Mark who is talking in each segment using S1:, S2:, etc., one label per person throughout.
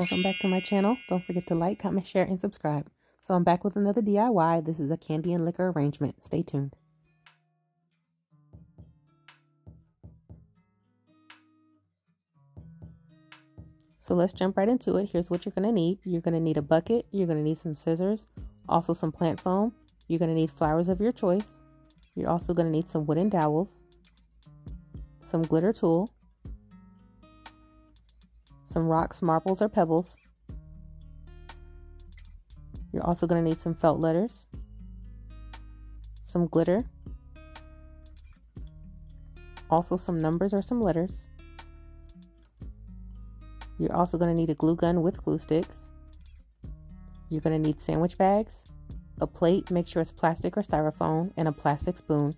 S1: Welcome back to my channel. Don't forget to like, comment, share, and subscribe. So I'm back with another DIY. This is a candy and liquor arrangement. Stay tuned. So let's jump right into it. Here's what you're going to need. You're going to need a bucket. You're going to need some scissors, also some plant foam. You're going to need flowers of your choice. You're also going to need some wooden dowels, some glitter tulle, some rocks, marbles, or pebbles. You're also going to need some felt letters, some glitter, also some numbers or some letters. You're also going to need a glue gun with glue sticks. You're going to need sandwich bags, a plate, make sure it's plastic or styrofoam, and a plastic spoon.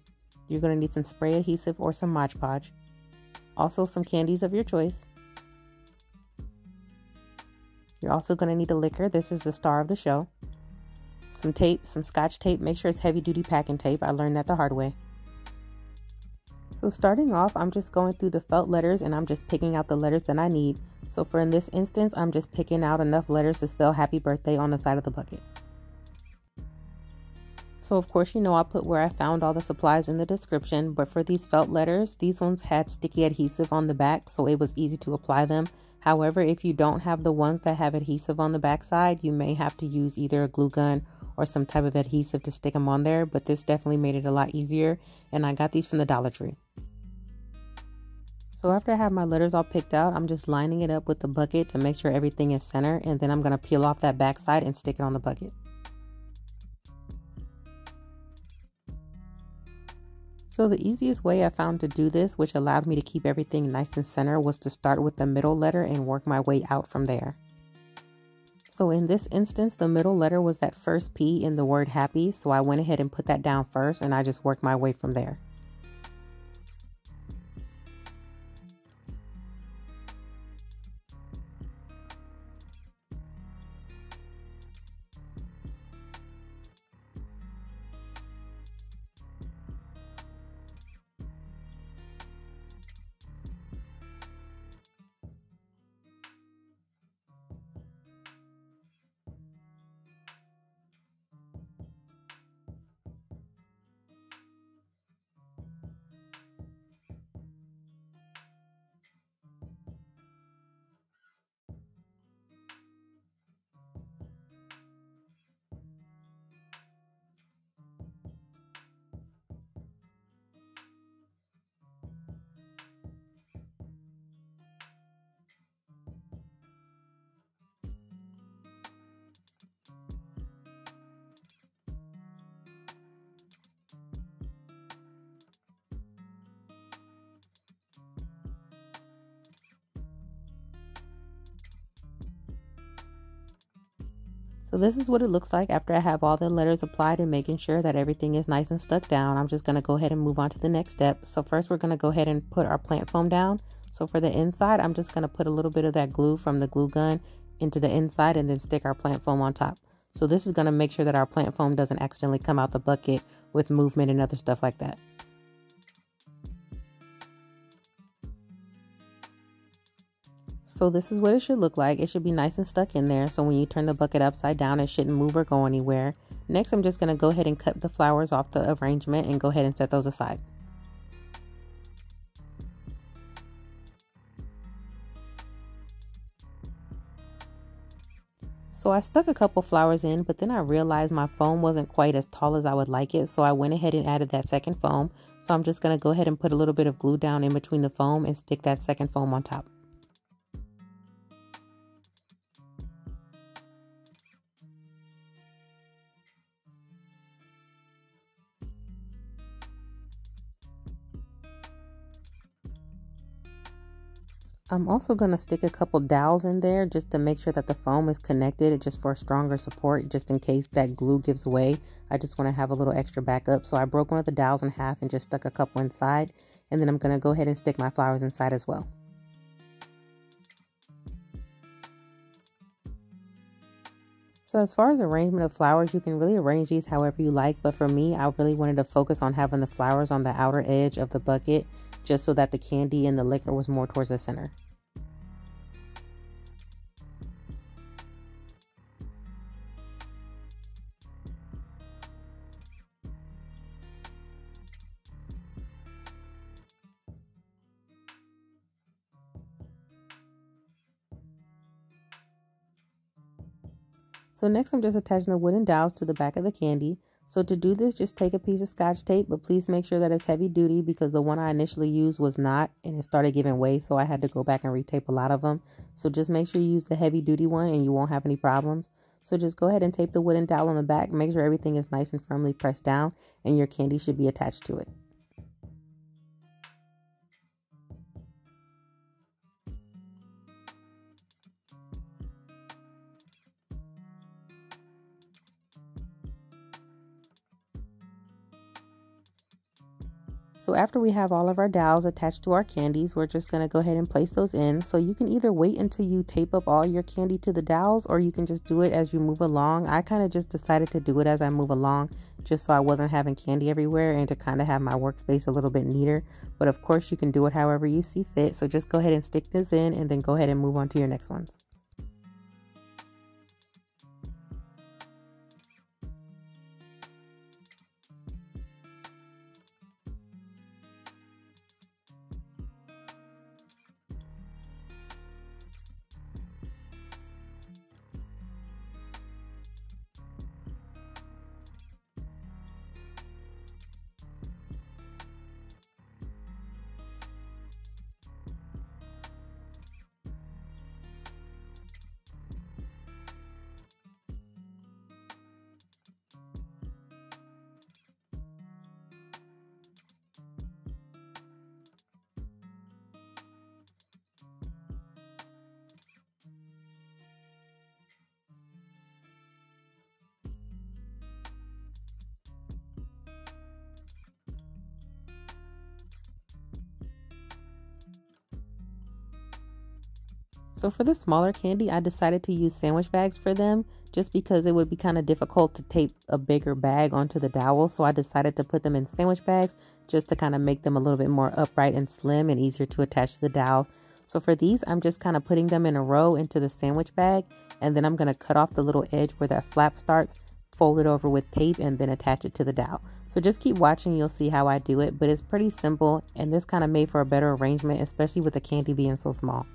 S1: You're going to need some spray adhesive or some Modge Podge. Also some candies of your choice. You're also going to need a liquor. This is the star of the show. Some tape, some scotch tape. Make sure it's heavy duty packing tape. I learned that the hard way. So starting off, I'm just going through the felt letters and I'm just picking out the letters that I need. So for in this instance, I'm just picking out enough letters to spell happy birthday on the side of the bucket. So of course, you know, I'll put where I found all the supplies in the description, but for these felt letters, these ones had sticky adhesive on the back, so it was easy to apply them. However, if you don't have the ones that have adhesive on the back side, you may have to use either a glue gun or some type of adhesive to stick them on there, but this definitely made it a lot easier, and I got these from the Dollar Tree. So after I have my letters all picked out, I'm just lining it up with the bucket to make sure everything is center, and then I'm going to peel off that back side and stick it on the bucket. So the easiest way I found to do this, which allowed me to keep everything nice and center, was to start with the middle letter and work my way out from there. So in this instance, the middle letter was that first P in the word happy, so I went ahead and put that down first and I just worked my way from there. So this is what it looks like after I have all the letters applied and making sure that everything is nice and stuck down. I'm just going to go ahead and move on to the next step. So first we're going to go ahead and put our plant foam down. So for the inside, I'm just going to put a little bit of that glue from the glue gun into the inside and then stick our plant foam on top. So this is going to make sure that our plant foam doesn't accidentally come out the bucket with movement and other stuff like that. So this is what it should look like. It should be nice and stuck in there. So when you turn the bucket upside down, it shouldn't move or go anywhere. Next, I'm just going to go ahead and cut the flowers off the arrangement and go ahead and set those aside. So I stuck a couple flowers in, but then I realized my foam wasn't quite as tall as I would like it. So I went ahead and added that second foam. So I'm just going to go ahead and put a little bit of glue down in between the foam and stick that second foam on top. I'm also going to stick a couple dowels in there just to make sure that the foam is connected, just for stronger support, just in case that glue gives way. I just want to have a little extra backup. So I broke one of the dowels in half and just stuck a couple inside. And then I'm going to go ahead and stick my flowers inside as well. So as far as arrangement of flowers, you can really arrange these however you like. But for me, I really wanted to focus on having the flowers on the outer edge of the bucket, just so that the candy and the liquor was more towards the center. So next I'm just attaching the wooden dowels to the back of the candy. So to do this, just take a piece of Scotch tape, but please make sure that it's heavy duty because the one I initially used was not, and it started giving way, so I had to go back and retape a lot of them. So just make sure you use the heavy duty one and you won't have any problems. So just go ahead and tape the wooden dowel on the back, make sure everything is nice and firmly pressed down, and your candy should be attached to it. So after we have all of our dowels attached to our candies, we're just going to go ahead and place those in. So you can either wait until you tape up all your candy to the dowels, or you can just do it as you move along. I kind of just decided to do it as I move along, just so I wasn't having candy everywhere and to kind of have my workspace a little bit neater. But of course you can do it however you see fit. So just go ahead and stick this in and then go ahead and move on to your next ones. So for the smaller candy, I decided to use sandwich bags for them just because it would be kind of difficult to tape a bigger bag onto the dowel. So I decided to put them in sandwich bags just to kind of make them a little bit more upright and slim and easier to attach to the dowel. So for these, I'm just kind of putting them in a row into the sandwich bag, and then I'm going to cut off the little edge where that flap starts, fold it over with tape, and then attach it to the dowel. So just keep watching, you'll see how I do it, but it's pretty simple, and this kind of made for a better arrangement, especially with the candy being so small.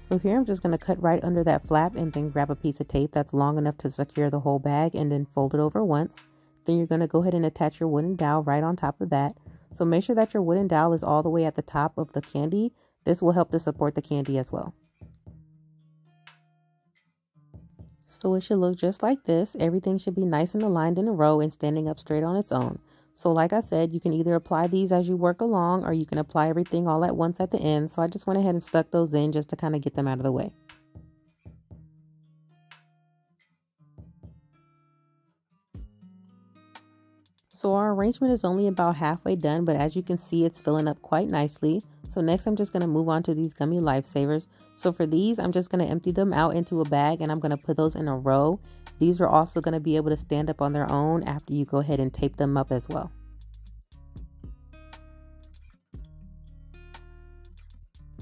S1: So here I'm just going to cut right under that flap and then grab a piece of tape that's long enough to secure the whole bag and then fold it over once. Then you're going to go ahead and attach your wooden dowel right on top of that. So make sure that your wooden dowel is all the way at the top of the candy. This will help to support the candy as well. So it should look just like this. Everything should be nice and aligned in a row and standing up straight on its own. So like I said, you can either apply these as you work along, or you can apply everything all at once at the end. So I just went ahead and stuck those in just to kind of get them out of the way. So our arrangement is only about halfway done, but as you can see, it's filling up quite nicely. So next I'm just going to move on to these gummy lifesavers. So for these, I'm just going to empty them out into a bag and I'm going to put those in a row. These are also going to be able to stand up on their own after you go ahead and tape them up as well.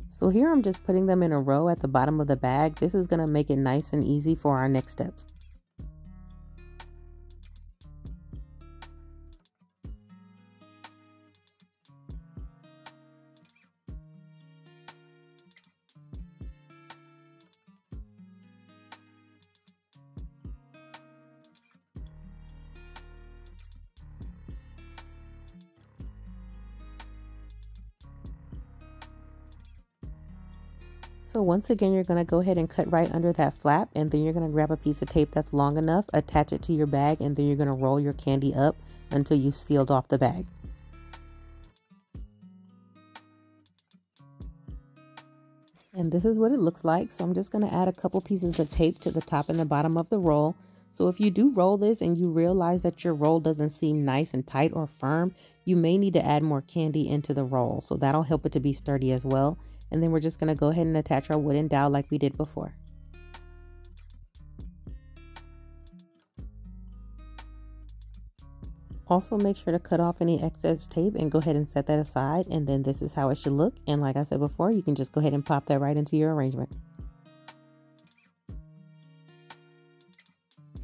S1: So here I'm just putting them in a row at the bottom of the bag. This is going to make it nice and easy for our next steps. So once again, you're going to go ahead and cut right under that flap, and then you're going to grab a piece of tape that's long enough, attach it to your bag, and then you're going to roll your candy up until you've sealed off the bag. And this is what it looks like. So I'm just going to add a couple pieces of tape to the top and the bottom of the roll. So if you do roll this and you realize that your roll doesn't seem nice and tight or firm, you may need to add more candy into the roll. So that'll help it to be sturdy as well. And then we're just going to go ahead and attach our wooden dowel like we did before. Also make sure to cut off any excess tape and go ahead and set that aside. And then this is how it should look. And like I said before, you can just go ahead and pop that right into your arrangement.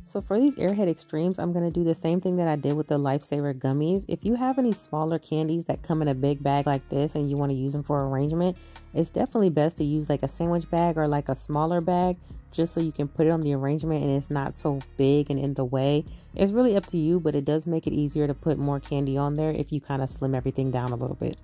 S1: So for these Airhead Extremes, I'm going to do the same thing that I did with the Lifesaver gummies. If you have any smaller candies that come in a big bag like this and you want to use them for arrangement, it's definitely best to use like a sandwich bag or like a smaller bag, just so you can put it on the arrangement and it's not so big and in the way. It's really up to you, but it does make it easier to put more candy on there if you kind of slim everything down a little bit.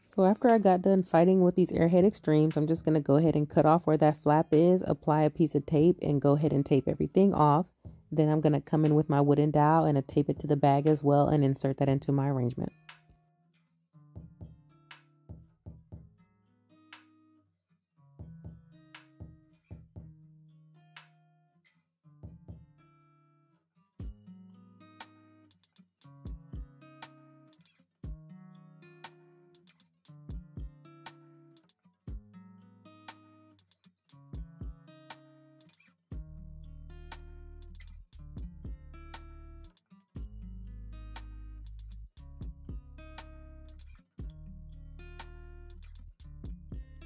S1: So after I got done fighting with these Airhead Extremes, I'm just going to go ahead and cut off where that flap is, apply a piece of tape, and go ahead and tape everything off. Then I'm going to come in with my wooden dowel and tape it to the bag as well and insert that into my arrangement.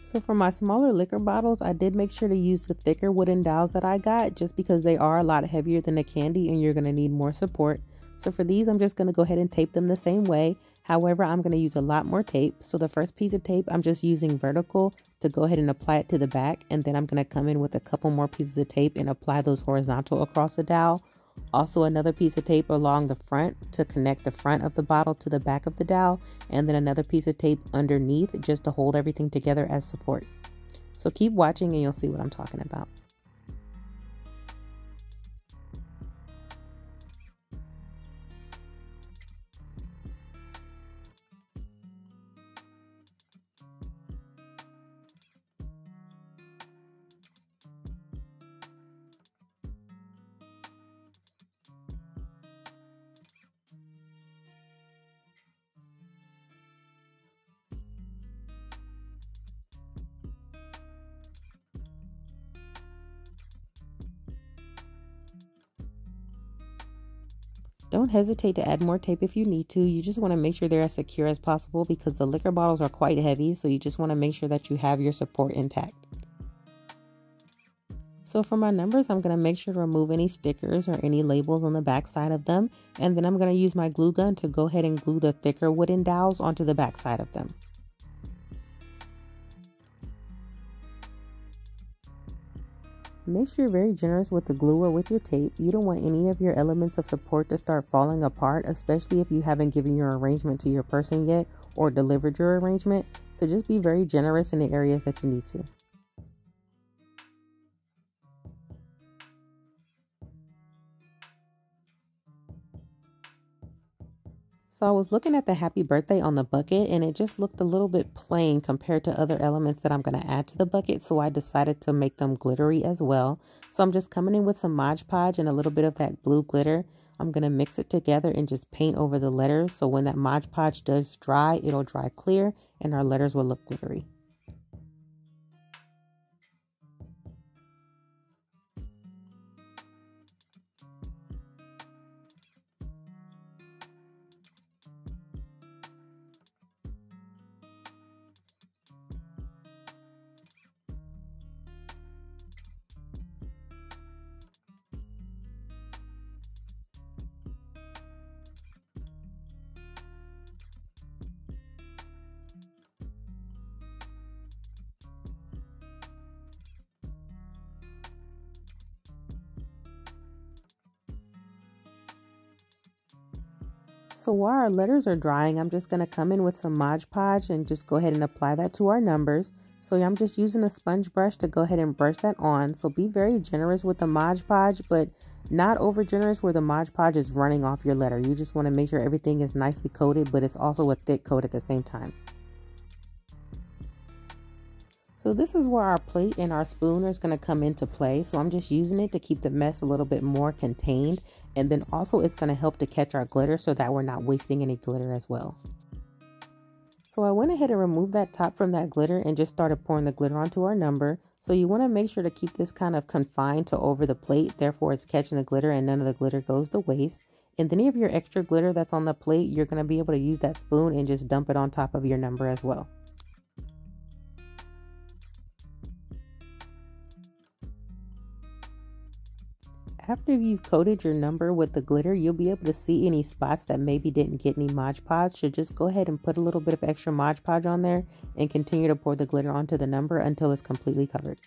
S1: So for my smaller liquor bottles, I did make sure to use the thicker wooden dowels that I got, just because they are a lot heavier than the candy and you're going to need more support. So for these, I'm just going to go ahead and tape them the same way. However, I'm going to use a lot more tape. So the first piece of tape, I'm just using vertical to go ahead and apply it to the back. And then I'm going to come in with a couple more pieces of tape and apply those horizontal across the dowel. Also another piece of tape along the front to connect the front of the bottle to the back of the dowel, and then another piece of tape underneath just to hold everything together as support. So keep watching and you'll see what I'm talking about. Don't hesitate to add more tape if you need to. You just want to make sure they're as secure as possible because the liquor bottles are quite heavy, so you just want to make sure that you have your support intact. So for my numbers, I'm going to make sure to remove any stickers or any labels on the back side of them, and then I'm going to use my glue gun to go ahead and glue the thicker wooden dowels onto the back side of them. Make sure you're very generous with the glue or with your tape. You don't want any of your elements of support to start falling apart, especially if you haven't given your arrangement to your person yet or delivered your arrangement. So just be very generous in the areas that you need to. So I was looking at the happy birthday on the bucket and it just looked a little bit plain compared to other elements that I'm going to add to the bucket. So I decided to make them glittery as well. So I'm just coming in with some Modge Podge and a little bit of that blue glitter. I'm going to mix it together and just paint over the letters. So when that Modge Podge does dry, it'll dry clear and our letters will look glittery. So while our letters are drying, I'm just going to come in with some Modge Podge and just go ahead and apply that to our numbers. So I'm just using a sponge brush to go ahead and brush that on. So be very generous with the Modge Podge, but not over generous where the Modge Podge is running off your letter. You just want to make sure everything is nicely coated, but it's also a thick coat at the same time. So this is where our plate and our spoon is going to come into play. So I'm just using it to keep the mess a little bit more contained. And then also it's going to help to catch our glitter so that we're not wasting any glitter as well. So I went ahead and removed that top from that glitter and just started pouring the glitter onto our number. So you want to make sure to keep this kind of confined to over the plate. Therefore it's catching the glitter and none of the glitter goes to waste. And any of your extra glitter that's on the plate, you're going to be able to use that spoon and just dump it on top of your number as well. After you've coated your number with the glitter, you'll be able to see any spots that maybe didn't get any Modge Podge. So just go ahead and put a little bit of extra Modge Podge on there and continue to pour the glitter onto the number until it's completely covered.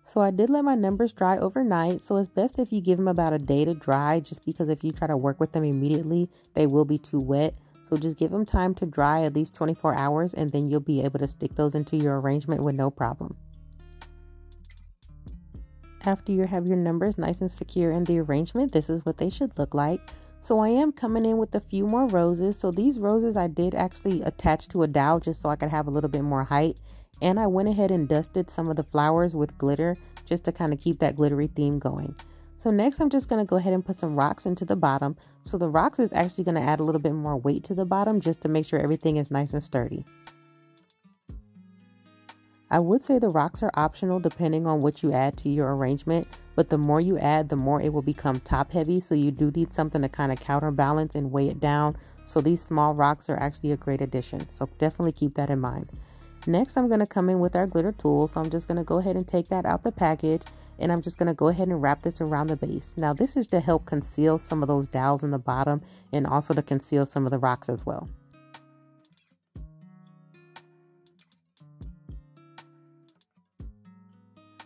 S1: So I did let my numbers dry overnight, so it's best if you give them about a day to dry, just because if you try to work with them immediately, they will be too wet. So just give them time to dry, at least 24 hours, and then you'll be able to stick those into your arrangement with no problem. After you have your numbers nice and secure in the arrangement, this is what they should look like. So I am coming in with a few more roses. So these roses I did actually attach to a dowel just so I could have a little bit more height. And I went ahead and dusted some of the flowers with glitter just to kind of keep that glittery theme going. So next I'm just going to go ahead and put some rocks into the bottom. So the rocks is actually going to add a little bit more weight to the bottom just to make sure everything is nice and sturdy. I would say the rocks are optional depending on what you add to your arrangement, but the more you add, the more it will become top heavy. So you do need something to kind of counterbalance and weigh it down. So these small rocks are actually a great addition. So definitely keep that in mind. Next, I'm going to come in with our glitter tool. So I'm just going to go ahead and take that out the package, and I'm just going to go ahead and wrap this around the base. Now this is to help conceal some of those dowels in the bottom and also to conceal some of the rocks as well.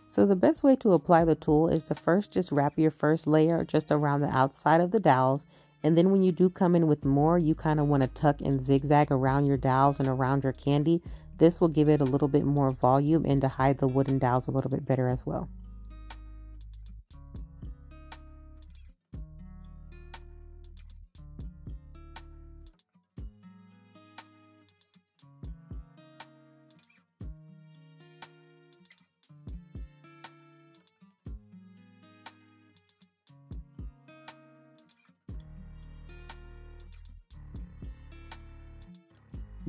S1: So the best way to apply the tool is to first just wrap your first layer just around the outside of the dowels. And then when you do come in with more, you kind of want to tuck and zigzag around your dowels and around your candy. This will give it a little bit more volume and to hide the wooden dowels a little bit better as well.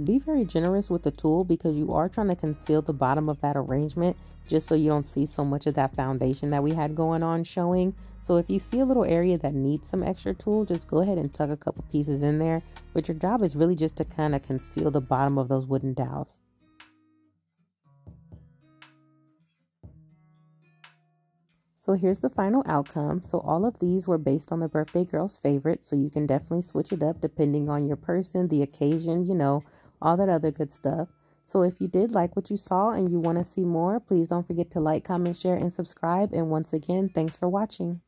S1: Be very generous with the tool because you are trying to conceal the bottom of that arrangement just so you don't see so much of that foundation that we had going on showing. So if you see a little area that needs some extra tool, just go ahead and tuck a couple pieces in there. But your job is really just to kind of conceal the bottom of those wooden dowels. So here's the final outcome. So all of these were based on the birthday girl's favorite. So you can definitely switch it up depending on your person, the occasion, you know, all that other good stuff. So if you did like what you saw and you want to see more, please don't forget to like, comment, share, and subscribe. And once again, thanks for watching.